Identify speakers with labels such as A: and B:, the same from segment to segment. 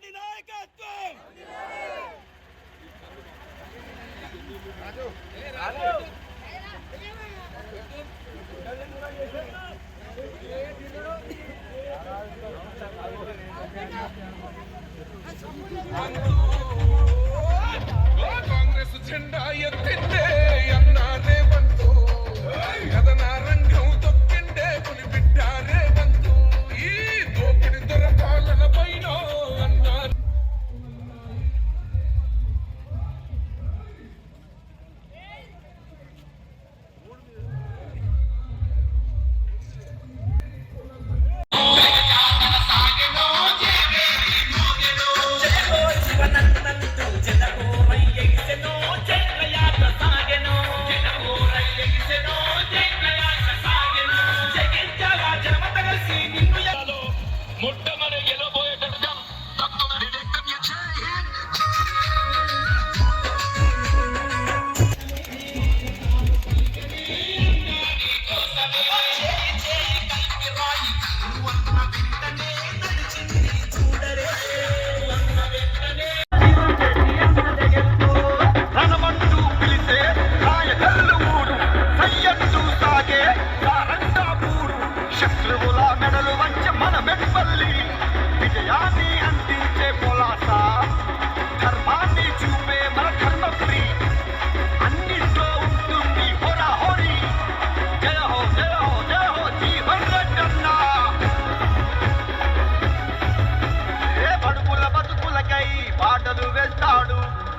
A: రెడ్డి నాయకత్వం.
B: కాంగ్రెస్ జెండా ఎత్తిండే అన్నారే బంధు కథన రంగం తొక్కిండే పులి బిడ్డారే బంధు ఈ దోపిడి దొరపాలన పైన అన్నారు.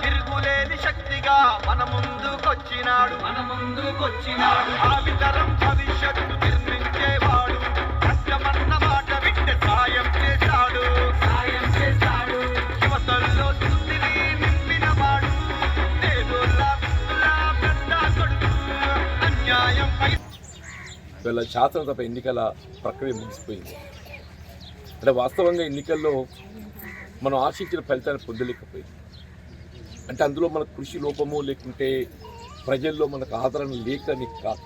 C: తిరుగులేని శక్తిగా మన ముందుకొచ్చినాడు భావితరం భవిష్యత్తు నిర్మించేవాడు కష్టమన్న మాట వింటే సాయం చేశాడు యువతల్లో సుస్థిని నింపినవాడు నేరులా పెద్ద కొడుకు అన్యాయంపై.
D: వీళ్ళ శాసనసభ ఎన్నికల ప్రక్రియ ముగిసిపోయింది. అంటే వాస్తవంగా ఎన్నికల్లో మనం ఆశించిన ఫలితాన్ని పొందలేకపోయింది. అంటే అందులో మన కృషి లోపము లేకుంటే ప్రజల్లో మనకు ఆదరణ లేకని కాదు.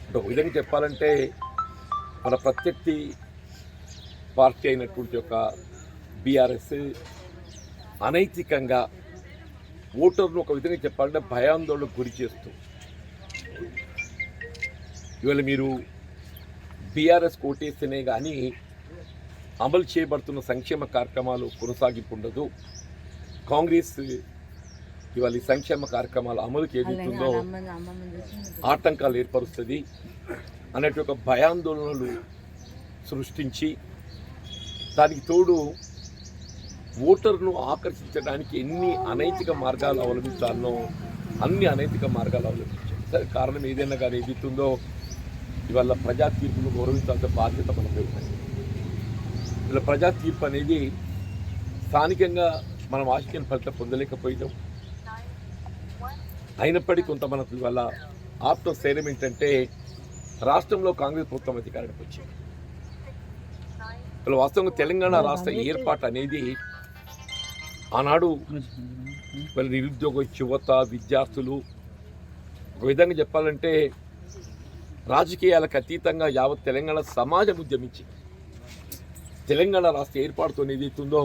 D: అంటే ఒక విధంగా చెప్పాలంటే మన ప్రత్యర్థి పార్టీ అయినటువంటి ఒక బీఆర్ఎస్ అనైతికంగా ఓటర్ను ఒక విధంగా చెప్పాలంటే భయాందోళనకు గురి చేస్తూ ఇవాళ మీరు బీఆర్ఎస్ కోటేస్తేనే కానీ అమలు చేయబడుతున్న సంక్షేమ కార్యక్రమాలు కొనసాగింపు ఉండదు, కాంగ్రెస్ ఇవాళ ఈ సంక్షేమ కార్యక్రమాల అమలుకి ఏదైతుందో ఆటంకాలు ఏర్పరుస్తుంది అనేటి ఒక భయాందోళనలు సృష్టించి దానికి తోడు ఓటర్ను ఆకర్షించడానికి ఎన్ని అనైతిక మార్గాలు అవలంబించాలనో అన్ని అనైతిక మార్గాలు అవలంబించారు. సరే, కారణం ఏదైనా కానీ ఏదైతుందో ఇవాళ ప్రజా తీర్పును గౌరవించాల్సిన బాధ్యత మనపై ఉంది. ఇలా ప్రజా తీర్పు అనేది స్థానికంగా మనం ఆశించిన ఫలితం పొందలేకపోయినాం. అయినప్పటికీ కొంత మనకు ఇవాళ ఆత్మస్థైర్యం ఏంటంటే రాష్ట్రంలో కాంగ్రెస్ ప్రభుత్వం అధికారానికి వచ్చింది. ఇలా వాస్తవంగా తెలంగాణ రాష్ట్ర ఏర్పాటు అనేది ఆనాడు వీళ్ళ నిరుద్యోగ యువత విద్యార్థులు ఒక విధంగా చెప్పాలంటే రాజకీయాలకు అతీతంగా యావత్ తెలంగాణ సమాజం ఉద్యమించి తెలంగాణ రాష్ట్ర ఏర్పాటుతో ఏదైతుందో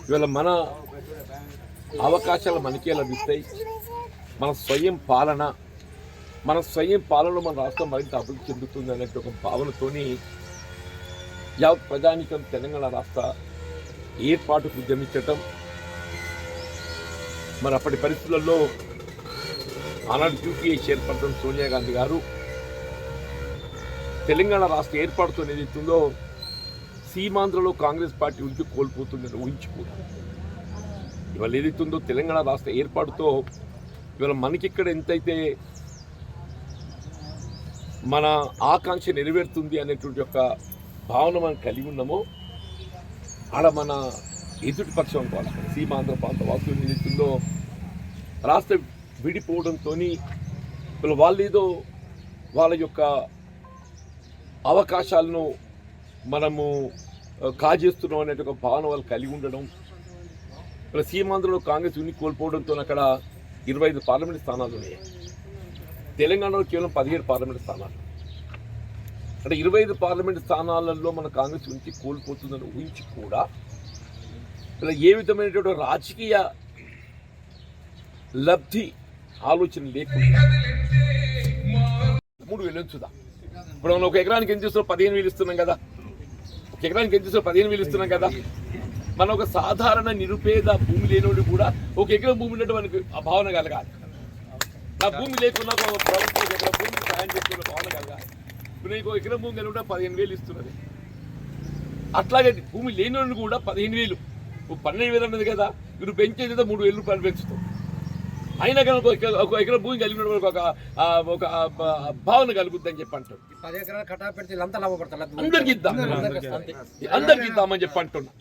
D: ఇవాళ మన అవకాశాలు మనకే లభిస్తాయి. మన స్వయం పాలనలో మన రాష్ట్రం మరింత అభివృద్ధి చెందుతుంది అనే ఒక భావనతోని యావత్ ప్రజానికం తెలంగాణ రాష్ట్ర ఏర్పాటుకు ఉద్యమించటం. మరి అప్పటి పరిస్థితులలో ఆనాడు యూపీఏ చైర్పర్సన్ సోనియా గాంధీ గారు తెలంగాణ రాష్ట్ర ఏర్పాటుతో ఏదైతుందో సీమాంధ్రలో కాంగ్రెస్ పార్టీ ఉనికి కోల్పోతుందని ఊహించుకోవాలి. ఇవాళ ఏదైతుందో తెలంగాణ రాష్ట్ర ఏర్పాటుతో ఇవాళ మనకిక్కడ ఎంతైతే మన ఆకాంక్ష నెరవేరుతుంది అనేటువంటి ఒక భావన మనం కలిగి ఉన్నామో ఆడ మన ఎదుటి పక్షం వాసులు సీమాంధ్ర ప్రాంత వాసులు ఏదైతుందో రాష్ట్ర విడిపోవడంతో వాళ్ళు ఏదో వాళ్ళ యొక్క అవకాశాలను మనము కాజేస్తున్నాం అనే ఒక భావన వాళ్ళు కలిగి ఉండడం. ఇలా సీమాంధ్రలో కాంగ్రెస్ ఉనికి కోల్పోవడంతో అక్కడ 25 పార్లమెంట్ స్థానాలు ఉన్నాయి. తెలంగాణలో కేవలం 17 పార్లమెంట్ స్థానాలు. అంటే 25 పార్లమెంట్ స్థానాలలో మన కాంగ్రెస్ ఉనికి కోల్పోతుందని ఊహించి కూడా ఇలా ఏ విధమైనటువంటి రాజకీయ లబ్ధి ఆలోచన లేకుండా 3,000 ఉంచుదా. ఇప్పుడు మనం ఒక ఎకరానికి ఎంత ఇస్తున్నాం? 15,000 ఇస్తున్నాం కదా. ఒక ఎకరానికి ఎంత ఇస్తున్నాం? 15,000 ఇస్తున్నాం కదా. మన ఒక సాధారణ నిరుపేద భూమి లేనివాడు కూడా ఒక ఎకరం భూమి ఉన్నట్టు మనకు ఆ భావన కలగాలి. నా భూమి లేకున్నా ప్రభుత్వం ఎకరం భూమికి సాయం చేసుకున్న భావన కలగాలి. ఇప్పుడు నీకు ఎకరం భూమి కలిగి కూడా 15,000 ఇస్తున్నది. అట్లాగే భూమి లేనివాడిని కూడా 15,000 12,000 అన్నది కదా. మీరు పెంచేది 3,000 రూపాయలు పెంచుతాం. అయినా కానీ ఒక ఎకరం భూమి కలిగిన ఒక భావన కలుగుద్దని చెప్పి అంటారు.
A: 10 ఎకరాలు కట్టా పెడితే అంతా లాభపడతారు.
D: అందరికి ఇద్దామని చెప్పి అంటున్నా.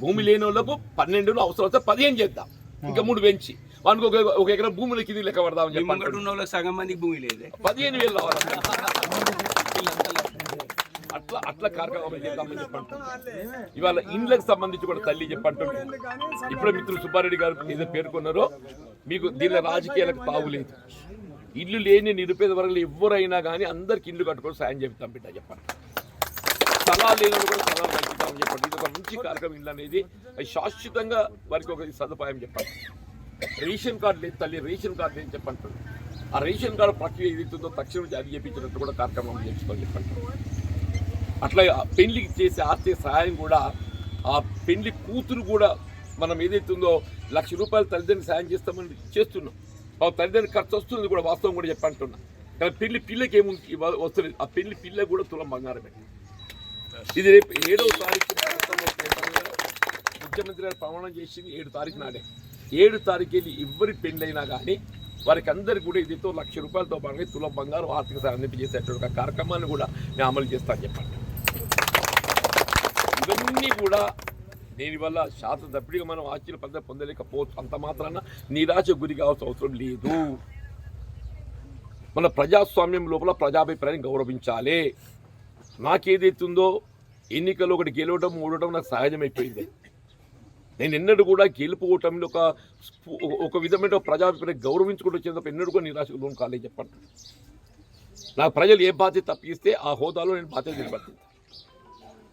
D: భూమి లేని వాళ్ళకు 12 అవసరం వస్తే 15 చేద్దాం. ఇంకా 3 పెంచి వానికి ఒక ఎకరం భూములకి ఇది లెక్క పడదామని చెప్పి
E: సగం మందికి భూమి లేదు.
D: 15,000 అట్లా కార్యక్రమం చేద్దామని చెప్పంటున్నాను. ఇవాళ ఇండ్లకు సంబంధించి కూడా తల్లి చెప్పంటున్నాను. ఇప్పుడే మిత్రులు సుబ్బారెడ్డి గారు ఏదో పేర్కొన్నారో మీకు దీనిలో రాజకీయాలకు తావులేదు. ఇల్లు లేని నిరుపేద వర్గాలు ఎవరైనా కానీ అందరికి ఇల్లు కట్టుకొని సాయం చెప్తాం బిడ్డ చెప్పండి. స్థలాలు లేని కూడా స్థలాలు కల్పిస్తామని చెప్పండి. ఇది ఒక మంచి కార్యక్రమం. ఇల్లు అనేది అది శాశ్వతంగా వారికి ఒక సదుపాయం చెప్పండి. రేషన్ కార్డు లేదు తల్లి, రేషన్ కార్డు లేని చెప్పంటున్నాను. ఆ రేషన్ కార్డు ప్రక్రియ ఏదైతుందో తక్షణం జారీ చేయించినట్టు కూడా కార్యక్రమం చేసుకోవాలి చెప్పండి. అట్లా పెళ్లికి చేసే ఆర్థిక సహాయం కూడా ఆ పెళ్లి కూతురు కూడా మనం ఏదైతుందో 1,00,000 రూపాయలు తల్లిదండ్రులు సాయం చేస్తామని చేస్తున్నాం. ఆ తల్లిదండ్రులు ఖర్చు వస్తుంది కూడా వాస్తవం కూడా చెప్పంటున్నా. కానీ పెళ్లి పిల్లకి ఏముంది వస్తుంది. ఆ పెళ్లి పిల్ల కూడా తులం బంగారమే. ఇది రేపు 7వ తారీఖు ముఖ్యమంత్రి గారు ప్రమాణం చేసింది 7 తారీఖు నాడే. 7 తారీఖు వెళ్ళి ఎవరి పెళ్ళైనా కానీ వారికి అందరికీ కూడా ఇదితో 1,00,000 రూపాయలతో పాటు తులం బంగారం ఆర్థిక సాయం అందించేసేటువంటి కార్యక్రమాన్ని కూడా నేను అమలు చేస్తాను చెప్పండి. ఇవన్నీ కూడా దీనివల్ల శాతం తప్పిడిగా మనం ఆశ్చర్య పద్ధతి పొందలేకపోవచ్చు. అంత మాత్రాన నిరాశ గురి కావాల్సిన అవసరం లేదు. మన ప్రజాస్వామ్యం లోపల ప్రజాభిప్రాయం గౌరవించాలి. నాకేదైతుందో ఎన్నికల్లో ఒకటి గెలవడం ఓడటం నాకు సహజమైపోయింది. నేను ఎన్నడూ కూడా గెలుపు ఓటమిలో ఒక విధమైన ప్రజాభిప్రాయం గౌరవించుకుంటూ వచ్చేందుకు ఎన్నడూ కూడా నిరాశకు లోను కాలేదు చెప్పండి. నాకు ప్రజలు ఏ బాధ్యత అప్పగిస్తే ఆ హోదాలో నేను బాధ్యత నిర్వర్తిస్తాను.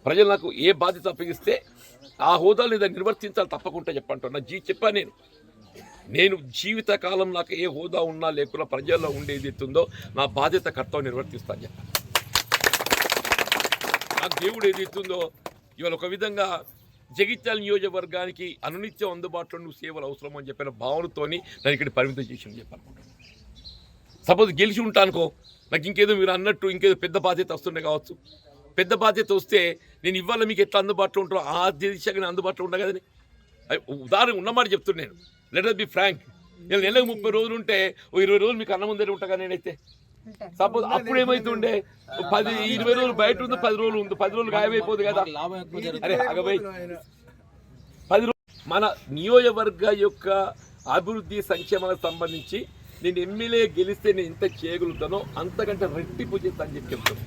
D: ప్రజలు నాకు ఏ బాధ్యత అప్పగిస్తే ఆ హోదాలో దాన్ని నిర్వర్తించాలి తప్పకుండా చెప్పంటున్నా. చెప్పాను నేను జీవితకాలం నాకు ఏ హోదా ఉన్నా లేకుండా ప్రజల్లో ఉండేది ఎత్తుందో నా బాధ్యత కర్తవ్యం నిర్వర్తిస్తాను చెప్పాను. నాకు దేవుడు ఏది ఎత్తుందో ఇవాళ ఒక విధంగా జగిత్యాల నియోజకవర్గానికి అనునిత్యం అందుబాటులో నువ్వు సేవలు అవసరం అని చెప్పిన భావనతోని నేను ఇక్కడ పరిమితం చేసి చెప్పాను. సపోజ్ గెలిచి ఉంటానుకో నాకు ఇంకేదో మీరు అన్నట్టు ఇంకేదో పెద్ద బాధ్యత వస్తుండే కావచ్చు. పెద్ద బాధ్యత వస్తే నేను ఇవాళ మీకు ఎట్లా అందుబాటులో ఉంటారో ఆ దిశగా నేను అందుబాటులో ఉన్నా కదని ఉదాహరణ ఉన్నమాట చెప్తున్నాను. Let us be frank. నేను నెలకు 30 రోజులు ఉంటే 20 రోజులు మీకు అన్నం ముందరే ఉంటాగా నేనైతే. సపోజ్ అప్పుడు ఏమైతుండే 10-20 రోజులు బయట ఉంది, 10 రోజులు ఉంది, 10 రోజులు గాయమైపోతుంది కదా. అరే అగబై 10 రోజులు మన నియోజకవర్గ యొక్క అభివృద్ధి సంక్షేమాలకు సంబంధించి నేను ఎమ్మెల్యే గెలిస్తే నేను ఎంత చేయగలుగుతానో అంతకంటే రెట్టింపు చేస్తానని చెప్పి చెప్తాను.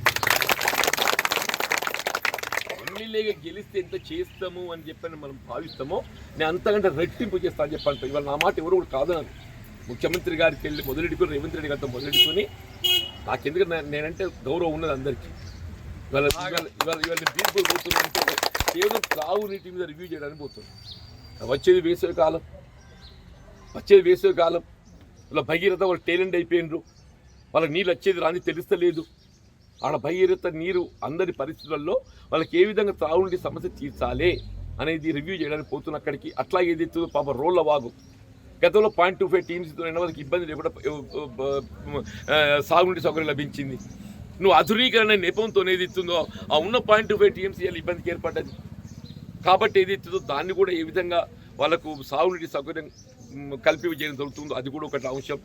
D: ఎమ్మెల్యేగా గెలిస్తే ఎంత చేస్తాము అని చెప్పని మనం భావిస్తామో నేను అంతకంటే రెట్టింపు చేస్తానని చెప్పంటాను. ఇవాళ నా మాట ఎవరు కూడా కాదన్నారు. ముఖ్యమంత్రి గారికి వెళ్ళి మొదలెట్టుకుని రేవంత్ రెడ్డి గారితో మొదలెట్టుకుని నాకెందుకు నేనంటే గౌరవం ఉన్నది అందరికీ. ఇవాళ బీర్పులు పోతున్నంటే కేవలం తాగునీటి మీద రివ్యూ చేయడానికి పోతుంది. వచ్చేది వేసవి కాలం. ఇలా భగీరథ వాళ్ళు టేలెంట్ అయిపోయినరు. వాళ్ళకి నీళ్ళు వచ్చేది రాని తెలుస్తలేదు. ఆడ భగీరథ నీరు అందరి పరిస్థితుల్లో వాళ్ళకి ఏ విధంగా త్రాగునీటి సమస్య తీర్చాలి అనేది రివ్యూ చేయడానికి పోతున్న అక్కడికి. అట్లా ఏదైతుందో పాప రోళ్ళ వాగు గతంలో 0.25 టీమ్స్తో వాళ్ళకి ఇబ్బంది లేకుండా సాగునీటి సౌకర్యం లభించింది. నువ్వు ఆధునీకరణ నెపంతో ఏదైతుందో ఆ ఉన్న 0.25 టీఎంసీ ఇబ్బందికి ఏర్పడ్డది. కాబట్టి ఏదైతుందో దాన్ని కూడా ఏ విధంగా వాళ్ళకు సాగునీటి సౌకర్యం కల్పించడం జరుగుతుందో అది కూడా ఒకటి అంశం.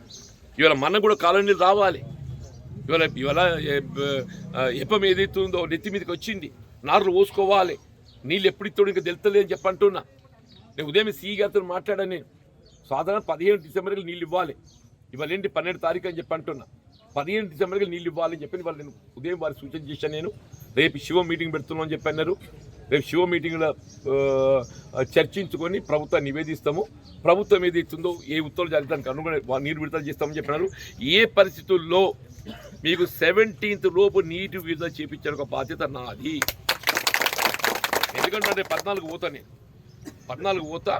D: ఇవాళ మనకు కూడా కాలనీలు రావాలి. ఇవాళ ఎప్పం ఏదైతుందో నెత్తి మీదకి వచ్చింది. నార్లు పోసుకోవాలి. నీళ్ళు ఎప్పుడు ఇస్తాడు ఇంకా తెలుస్తలేదు అని చెప్పంటున్నా. నేను ఉదయం సిఈ గారితో మాట్లాడాను. నేను సాధారణ 15 డిసెంబర్కి నీళ్ళు ఇవ్వాలి. ఇవాళ ఏంటి 12 తారీఖు అని చెప్పి అంటున్నా. 15 డిసెంబర్కి నీళ్ళు ఇవ్వాలని చెప్పి వాళ్ళు నేను ఉదయం వారికి సూచన చేశాను. నేను రేపు శివ మీటింగ్ పెడుతున్నాం అని చెప్పి అన్నారు. రేపు శివ మీటింగ్లో చర్చించుకొని ప్రభుత్వాన్ని నివేదిస్తాము. ప్రభుత్వం ఏది ఇస్తుందో ఏ ఉత్తర్వులు జారీ దానికి అనుగుణంగా నీరు విడుదల చేస్తామని చెప్పినారు. ఏ పరిస్థితుల్లో మీకు 17th లోపు నీటి విడుదల చేయించే ఒక బాధ్యత నాది. ఎందుకంటే 14 పోతా నేను 14 పోతా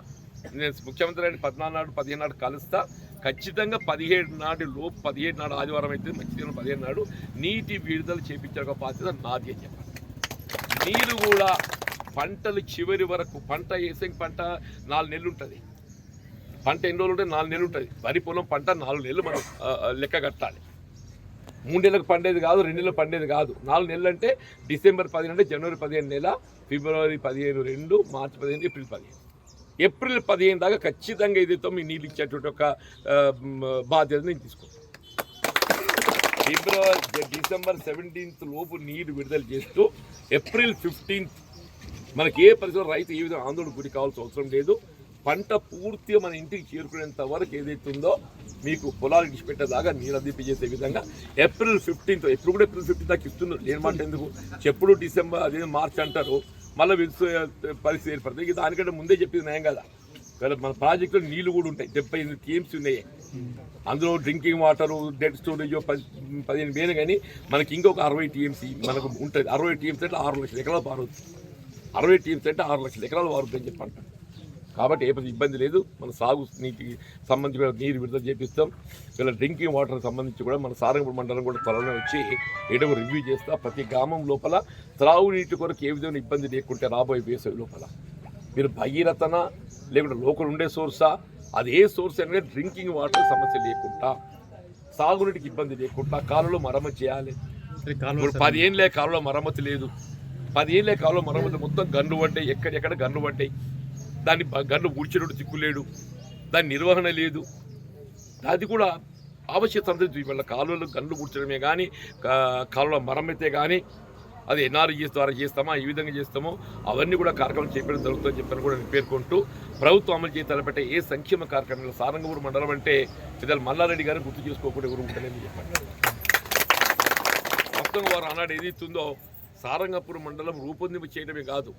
D: నేను ముఖ్యమంత్రి అయిన 14 నాడు 15 నాడు కలుస్తా ఖచ్చితంగా 17 నాడు లోపు 17 నాడు ఆదివారం అయితే మంచిగా 15 నాడు నీటి విడుదల చేపించే ఒక బాధ్యత నాది అని చెప్పాలి. నీరు కూడా పంటలు చివరి వరకు పంట వేసే పంట 4 నెలలు ఉంటుంది. పంట ఎన్ని రోజులు ఉంటే 4 నెలలు ఉంటుంది. వరి పొలం పంట 4 నెలలు మనం లెక్క కట్టాలి. 3 నెలలకు పండేది కాదు, 2 నెలలు పండేది కాదు. 4 నెలలు అంటే డిసెంబర్ 15 అంటే జనవరి 15 నెల, ఫిబ్రవరి 15 2, మార్చి 15, ఏప్రిల్ 15. ఏప్రిల్ 15 దాకా ఖచ్చితంగా ఏదైతే మీ నీళ్ళు ఇచ్చేటువంటి ఒక బాధ్యత నేను తీసుకుంటాను. డిసెంబర్ 17 లోపు నీరు విడుదల చేస్తూ ఏప్రిల్ 15 మనకి ఏ పరిస్థితుల్లో రైతు ఏ విధంగా ఆందోళన గురి కావాల్సిన అవసరం లేదు. పంట పూర్తిగా మన ఇంటికి చేరుకునేంత వరకు ఏదైతే ఉందో మీకు పొలాలు ఇచ్చిపెట్టేదాకా నీరు అందింపజేసే విధంగా ఏప్రిల్ 15 ఎప్పుడు కూడా ఏప్రిల్ 15 దాకా ఇస్తున్నారు. లేని మాట ఎందుకు చెప్పుడు డిసెంబర్ అదే మార్చ్ అంటారు, మళ్ళీ పరిస్థితి ఏర్పడుతుంది. ఇది దానికంటే ముందే చెప్పింది నయం కదా. మన ప్రాజెక్టులో నీళ్లు కూడా ఉంటాయి, 78 టీఎంసీ ఉన్నాయి. అందులో డ్రింకింగ్ వాటరు, డెడ్ స్టోరేజ్ 15 వేలు, కానీ మనకి ఇంకొక 60 టీఎంసీ మనకు ఉంటుంది. 60 టీఎంసీ అంటే 6 లక్షల ఎకరాలు పారుతుంది. 60 టీఎంసీ అంటే 6 లక్షల ఎకరాలు పారుతుంది అని చెప్పంటారు. కాబట్టి ఏ ఇబ్బంది లేదు. మన సాగు నీటికి సంబంధించి నీరు విడుదల చేపిస్తాం. ఇలా డ్రింకింగ్ వాటర్ సంబంధించి కూడా మన సారంగపూర్ మండలం కూడా త్వరలో వచ్చి ఏడవ రివ్యూ చేస్తా. ప్రతి గ్రామం లోపల త్రాగునీటి కొరకు ఏ విధమైన ఇబ్బంది లేకుంటే రాబోయే వేసవి లోపల మీరు భగీరథన లేకుంటే లోకల్ ఉండే సోర్సా, అది ఏ సోర్స్ అనేది డ్రింకింగ్ వాటర్ సమస్య లేకుండా, సాగునీటికి ఇబ్బంది లేకుండా కాలువలో మరమ్మతు చేయాలి. ఇప్పుడు 10 ఏళ్ళే కాలువలో మరమ్మతు లేదు. 10 ఏళ్ళే కాలువలో మరమ్మతు మొత్తం గన్ను పడ్డాయి, ఎక్కడెక్కడ గన్ను పడ్డాయి. దాన్ని గన్ను ఊడ్చేటట్టు దిక్కు దాని నిర్వహణ లేదు. అది కూడా ఆవశ్యకత. ఇవాళ కాలువలో గన్ను కూర్చడమే కానీ కాలువల మరమ్మతే కానీ అది ఎన్ఆర్ఈఎస్ ద్వారా చేస్తామా, ఈ విధంగా చేస్తామో అవన్నీ కూడా కార్యక్రమం చేపట్టడం జరుగుతుందని చెప్పని కూడా నేను పేర్కొంటూ, ప్రభుత్వం అమలు చేసి తలపెట్టే ఏ సంక్షేమ కార్యక్రమంలో సారంగపూర్ మండలం అంటే పెద్దల మల్లారెడ్డి గారు గుర్తు చేసుకోకుండా ఎవరు ఉంటారని చెప్పండి. మొత్తం వారు ఆనాడు ఏదైతుందో సారంగపూర్ మండలం రూపొందింపు చేయడమే కాదు,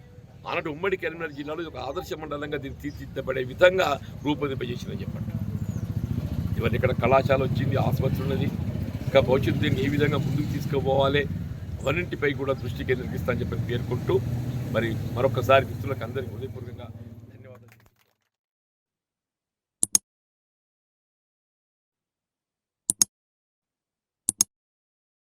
D: ఆనాడు ఉమ్మడి కరీంనగర్ జిల్లాలో ఒక ఆదర్శ మండలంగా దీన్ని తీర్చిదిద్దబడే విధంగా రూపొందింపజేసిందని చెప్పండి. ఇవన్నీ ఇక్కడ కళాశాల వచ్చింది, ఆసుపత్రి ఉన్నది. ఇంకా భవిష్యత్తు దీన్ని ఏ విధంగా ముందుకు తీసుకుపోవాలి అవన్నింటిపై కూడా దృష్టి కేంద్రీకరిస్తానని చెప్పి పేర్కొంటూ మరి మరొకసారి మిత్రులకు అందరికీ హృదయపూర్వకంగా